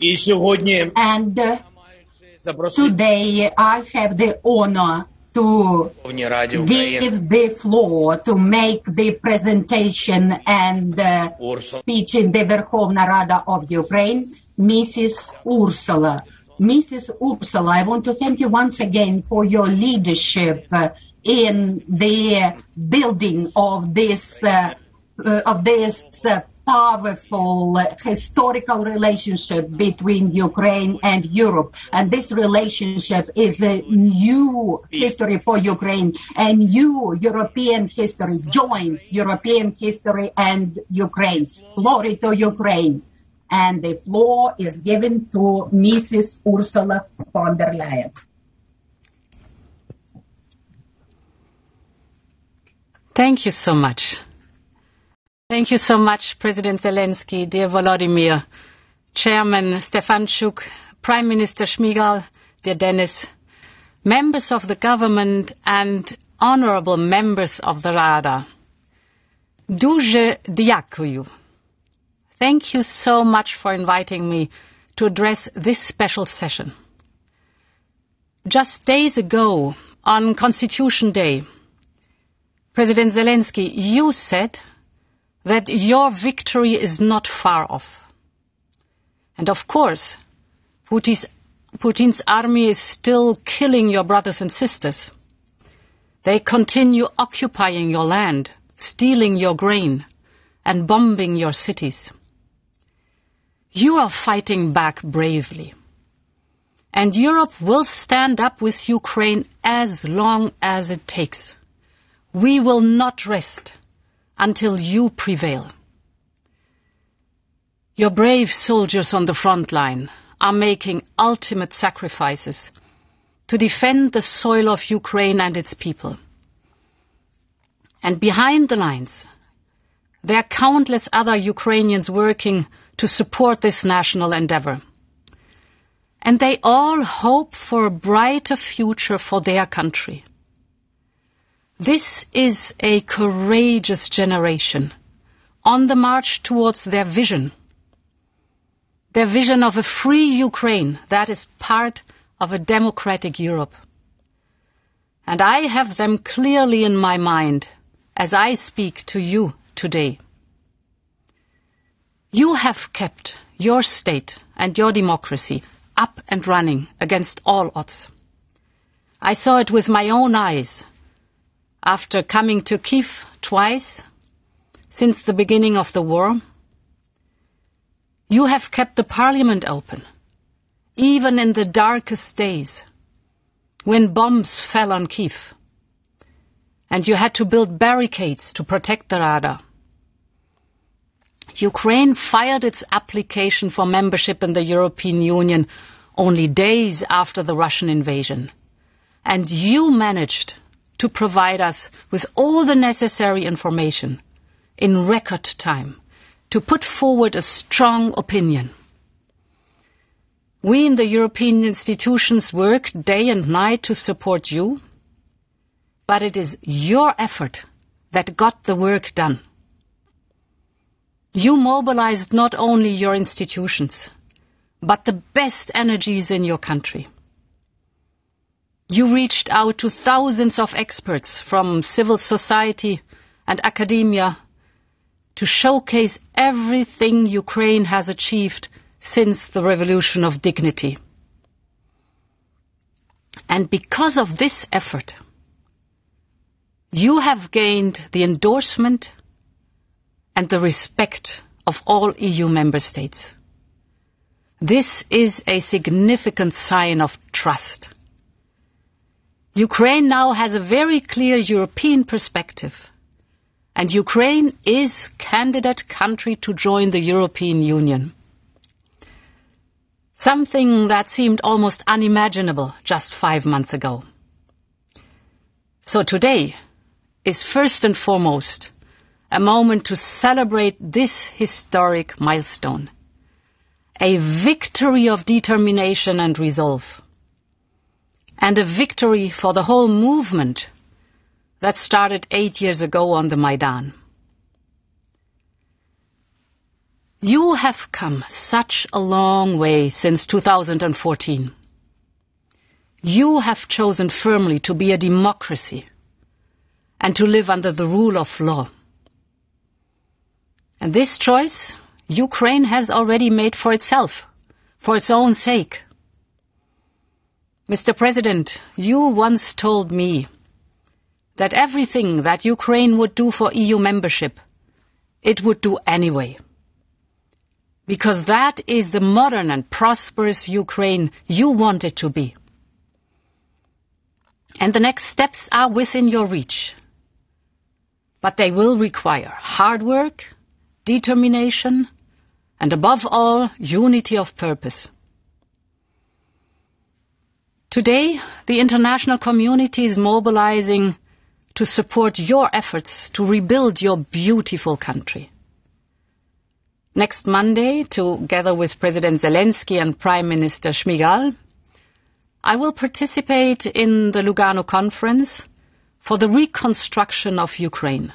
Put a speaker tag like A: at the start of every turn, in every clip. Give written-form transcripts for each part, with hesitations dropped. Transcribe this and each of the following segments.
A: І сьогодні
B: And today I have the honor to give the floor to make the presentation and speech in the Verkhovna Rada of Ukraine, Mrs. Ursula. Mrs. Ursula, I want to thank you once again for your leadership in the building of this powerful historical relationship between Ukraine and Europe. And this relationship is a new history for Ukraine, a new European history, joint European history and Ukraine. Glory to Ukraine. And the floor is given to Mrs. Ursula von der Leyen.
C: Thank you so much. Thank you so much, President Zelensky, dear Volodymyr, Chairman Stefanchuk, Prime Minister Shmyhal, dear Denis, members of the government and honorable members of the Rada. Дуже дякую. Thank you so much for inviting me to address this special session. Just days ago, on Constitution Day, President Zelensky, you said that your victory is not far off. And of course, Putin's army is still killing your brothers and sisters. They continue occupying your land, stealing your grain, and bombing your cities. You are fighting back bravely. And Europe will stand up with Ukraine as long as it takes. We will not rest until you prevail. Your brave soldiers on the front line are making ultimate sacrifices to defend the soil of Ukraine and its people. And behind the lines, there are countless other Ukrainians working to support this national endeavor. And they all hope for a brighter future for their country. This is a courageous generation on the march towards their vision of a free Ukraine that is part of a democratic Europe. And I have them clearly in my mind as I speak to you today. You have kept your state and your democracy up and running against all odds. I saw it with my own eyes after coming to Kyiv twice since the beginning of the war. You have kept the parliament open, even in the darkest days, when bombs fell on Kyiv, and you had to build barricades to protect the Rada. Ukraine filed its application for membership in the European Union only days after the Russian invasion, and you managed to provide us with all the necessary information in record time to put forward a strong opinion. We in the European institutions work day and night to support you, but it is your effort that got the work done. You mobilized not only your institutions, but the best energies in your country. You reached out to thousands of experts from civil society and academia to showcase everything Ukraine has achieved since the Revolution of Dignity. And because of this effort, you have gained the endorsement and the respect of all EU member states. This is a significant sign of trust. Ukraine now has a very clear European perspective, and Ukraine is candidate country to join the European Union. Something that seemed almost unimaginable just 5 months ago. So today is first and foremost a moment to celebrate this historic milestone, a victory of determination and resolve, and a victory for the whole movement that started 8 years ago on the Maidan. You have come such a long way since 2014. You have chosen firmly to be a democracy and to live under the rule of law. And this choice Ukraine has already made for itself, for its own sake. Mr. President, you once told me that everything that Ukraine would do for EU membership, it would do anyway. Because that is the modern and prosperous Ukraine you want it to be. And the next steps are within your reach. But they will require hard work, determination, and above all, unity of purpose. Today, the international community is mobilizing to support your efforts to rebuild your beautiful country. Next Monday, together with President Zelensky and Prime Minister Shmyhal, I will participate in the Lugano Conference for the reconstruction of Ukraine.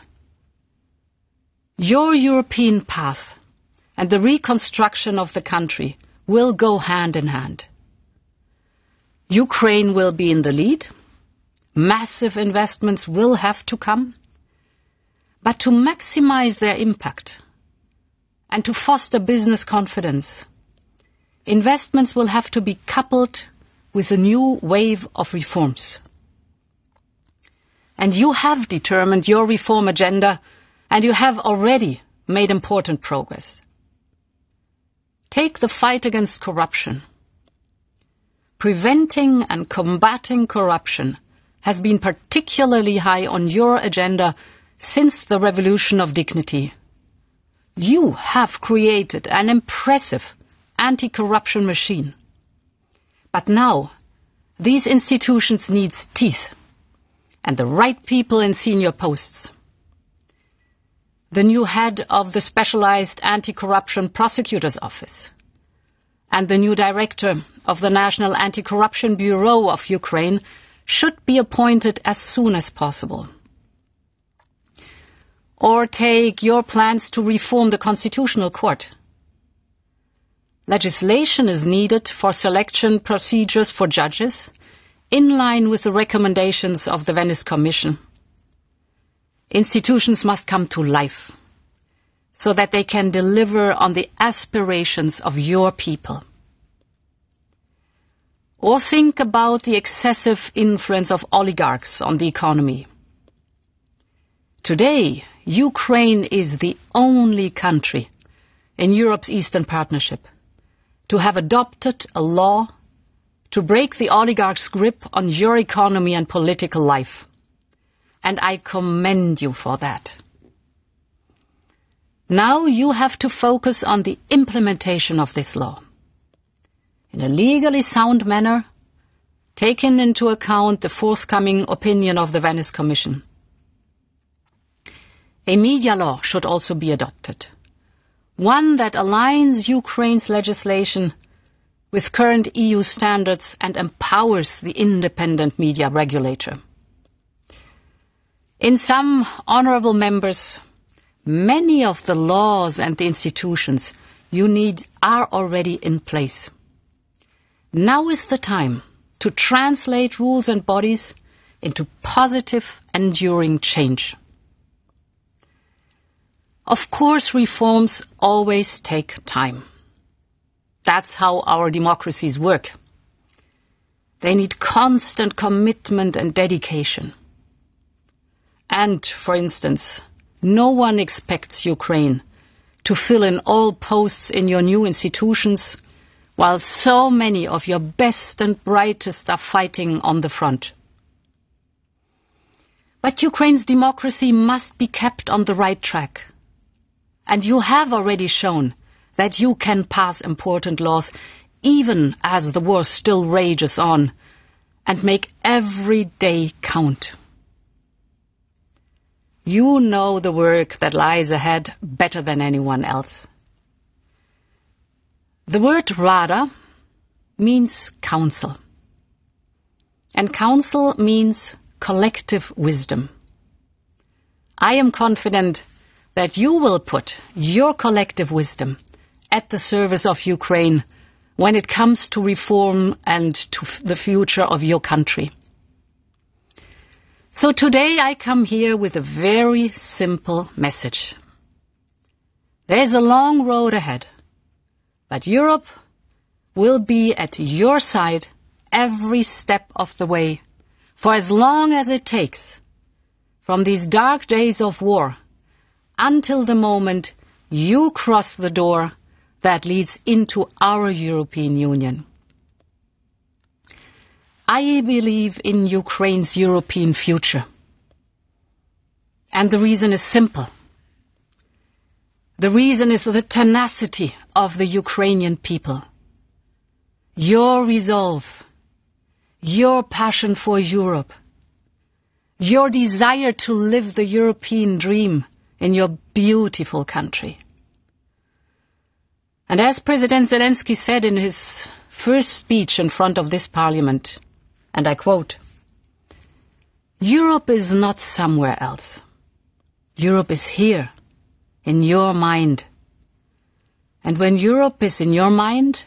C: Your European path and the reconstruction of the country will go hand in hand. Ukraine will be in the lead. Massive investments will have to come. But to maximize their impact and to foster business confidence, investments will have to be coupled with a new wave of reforms. And you have determined your reform agenda, and you have already made important progress. Take the fight against corruption. Preventing and combating corruption has been particularly high on your agenda since the Revolution of Dignity. You have created an impressive anti-corruption machine. But now, these institutions need teeth and the right people in senior posts. The new head of the Specialized Anti-Corruption Prosecutor's Office and the new director of the National Anti-Corruption Bureau of Ukraine should be appointed as soon as possible. Or take your plans to reform the Constitutional Court. Legislation is needed for selection procedures for judges, in line with the recommendations of the Venice Commission. Institutions must come to life, so that they can deliver on the aspirations of your people. Or think about the excessive influence of oligarchs on the economy. Today, Ukraine is the only country in Europe's Eastern Partnership to have adopted a law to break the oligarchs' grip on your economy and political life. And I commend you for that. Now you have to focus on the implementation of this law in a legally sound manner, taking into account the forthcoming opinion of the Venice Commission. A media law should also be adopted, one that aligns Ukraine's legislation with current EU standards and empowers the independent media regulator. In some honourable members, many of the laws and the institutions you need are already in place. Now is the time to translate rules and bodies into positive, enduring change. Of course, reforms always take time. That's how our democracies work. They need constant commitment and dedication. And, for instance, no one expects Ukraine to fill in all posts in your new institutions, while so many of your best and brightest are fighting on the front. But Ukraine's democracy must be kept on the right track. And you have already shown that you can pass important laws even as the war still rages on, and make every day count. You know the work that lies ahead better than anyone else. The word Rada means council. And council means collective wisdom. I am confident that you will put your collective wisdom at the service of Ukraine when it comes to reform and to the future of your country. So today I come here with a very simple message. There's a long road ahead, but Europe will be at your side every step of the way, for as long as it takes, from these dark days of war until the moment you cross the door that leads into our European Union. I believe in Ukraine's European future. And the reason is simple. The reason is the tenacity of the Ukrainian people. Your resolve, your passion for Europe, your desire to live the European dream in your beautiful country. And as President Zelensky said in his first speech in front of this parliament, and I quote, "Europe is not somewhere else. Europe is here, in your mind. And when Europe is in your mind,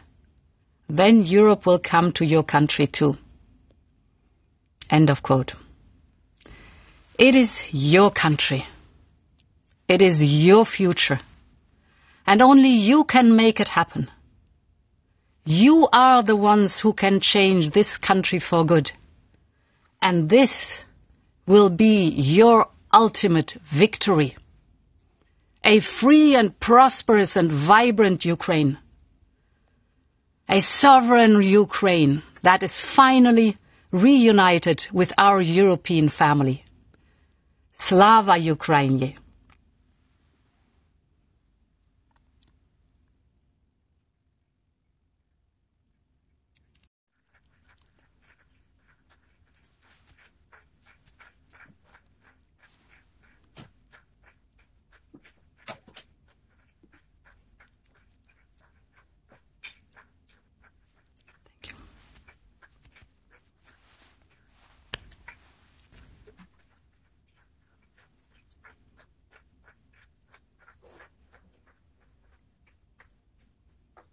C: then Europe will come to your country too." End of quote. It is your country. It is your future. And only you can make it happen. You are the ones who can change this country for good. And this will be your ultimate victory. A free and prosperous and vibrant Ukraine. A sovereign Ukraine that is finally reunited with our European family. Slava Ukraini!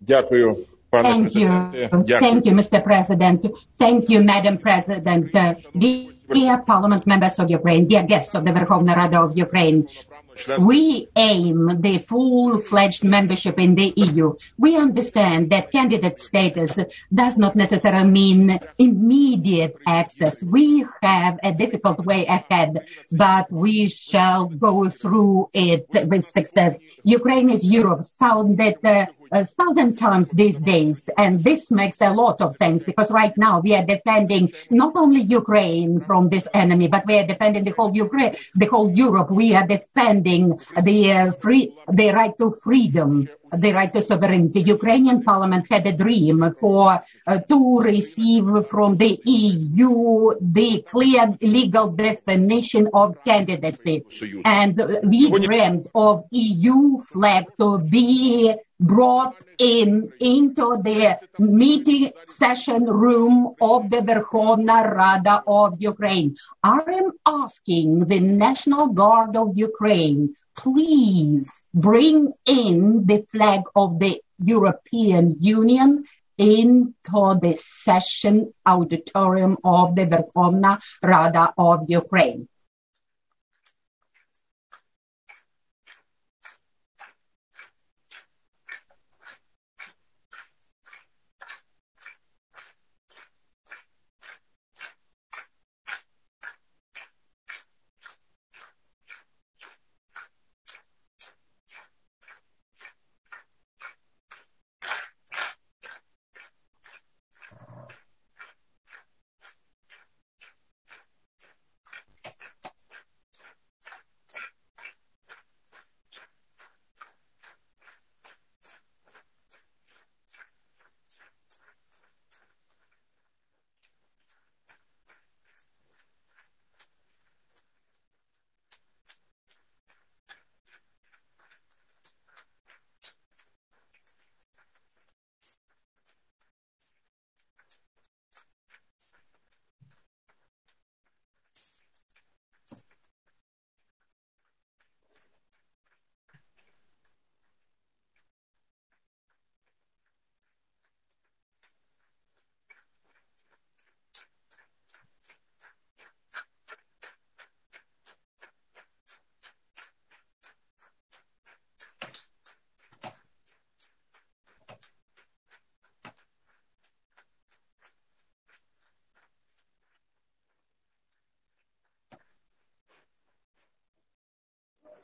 A: Дякую, пане
B: президенте. Thank you, Mr. President. Thank you, Madam President. Dear Parliament members of Ukraine, dear guests of the Verkhovna Rada of Ukraine, we aim the full-fledged membership in the EU. We understand that candidate status does not necessarily mean immediate access. We have a difficult way ahead, but we shall go through it with success. Ukraine is Europe, sounded 1,000 times these days, and this makes a lot of sense because right now we are defending not only Ukraine from this enemy, but we are defending the whole Ukraine, the whole Europe. We are defending the right to freedom, the right to sovereignty. Ukrainian parliament had a dream to receive from the EU the clear legal definition of candidacy, and we dreamt of EU flag to be brought into the meeting session room of the Verkhovna Rada of Ukraine. I am asking the National Guard of Ukraine, please bring in the flag of the European Union into the session auditorium of the Verkhovna Rada of Ukraine.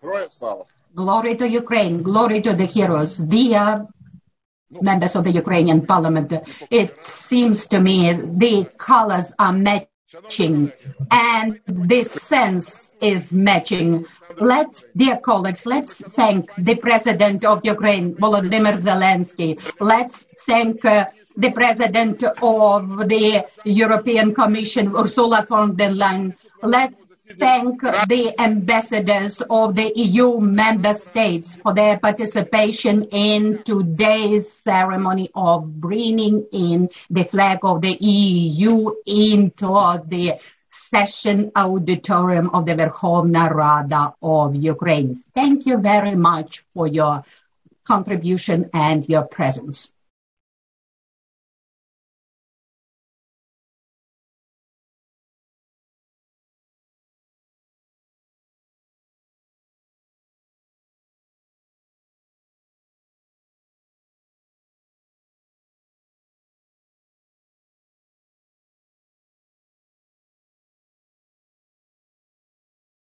A: Героям слава.
B: Glory to Ukraine, glory to the heroes. Dear members of the Ukrainian parliament, it seems to me the colors are matching and the sense is matching. Dear colleagues, let's thank the President of Ukraine, Volodymyr Zelensky. Let's thank the President of the European Commission, Ursula von der Leyen. Let's thank the ambassadors of the EU member states for their participation in today's ceremony of bringing in the flag of the EU into the session auditorium of the Verkhovna Rada of Ukraine. Thank you very much for your contribution and your presence.